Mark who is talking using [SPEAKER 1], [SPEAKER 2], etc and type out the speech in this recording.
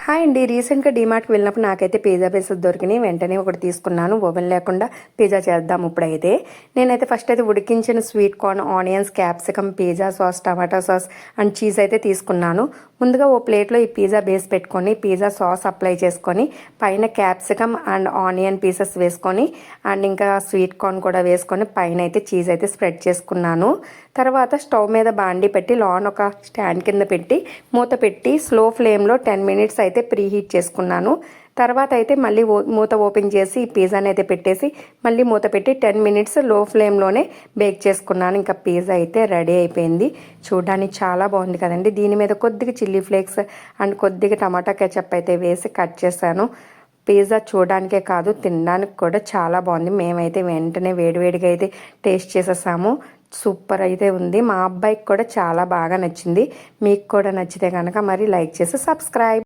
[SPEAKER 1] Hi అండి. రీసెంట్గా డీమార్ట్కి వెళ్ళినప్పుడు నాకైతే పిజ్జా బేసెస్ దొరికినాయి. వెంటనే ఒకటి తీసుకున్నాను. ఓవెన్ లేకుండా పిజ్జా చేద్దాం ఇప్పుడైతే. నేనైతే ఫస్ట్ అయితే ఉడికించిన sweet corn, onions, capsicum, pizza sauce, tomato sauce and cheese అయితే తీసుకున్నాను. ముందుగా ఓ ప్లేట్లో ఈ పిజ్జా బేస్ పెట్టుకొని పిజ్జా సాస్ అప్లై చేసుకొని పైన క్యాప్సికమ్ అండ్ ఆనియన్ పీసెస్ వేసుకొని అండ్ ఇంకా స్వీట్ కార్న్ కూడా వేసుకొని పైన అయితే చీజ్ అయితే స్ప్రెడ్ చేసుకున్నాను. తర్వాత స్టవ్ మీద బాండి పెట్టి లాన్ ఒక స్టాండ్ కింద పెట్టి మూత పెట్టి స్లో ఫ్లేమ్లో 10 మినిట్స్ అయితే ప్రీ హీట్ చేసుకున్నాను. తర్వాత అయితే మళ్ళీ మూత ఓపెన్ చేసి ఈ పిజ్జాని అయితే పెట్టేసి మళ్ళీ మూత పెట్టి 10 మినిట్స్ లో ఫ్లేమ్లోనే బేక్ చేసుకున్నాను. ఇంకా పిజ్జా అయితే రెడీ అయిపోయింది. చూడడానికి చాలా బాగుంది కదండి. దీని మీద కొద్దిగా చిల్లీ ఫ్లేక్స్ అండ్ కొద్దిగా టమాటా కెచప్ అయితే వేసి కట్ చేశాను. పిజ్జా చూడడానికే కాదు తినడానికి కూడా చాలా బాగుంది. మేమైతే వెంటనే వేడివేడిగా అయితే టేస్ట్ చేసేసాము. సూపర్ అయితే ఉంది. మా అబ్బాయికి కూడా చాలా బాగా నచ్చింది. మీకు కూడా నచ్చితే కనుక మరి లైక్ చేసి సబ్స్క్రైబ్.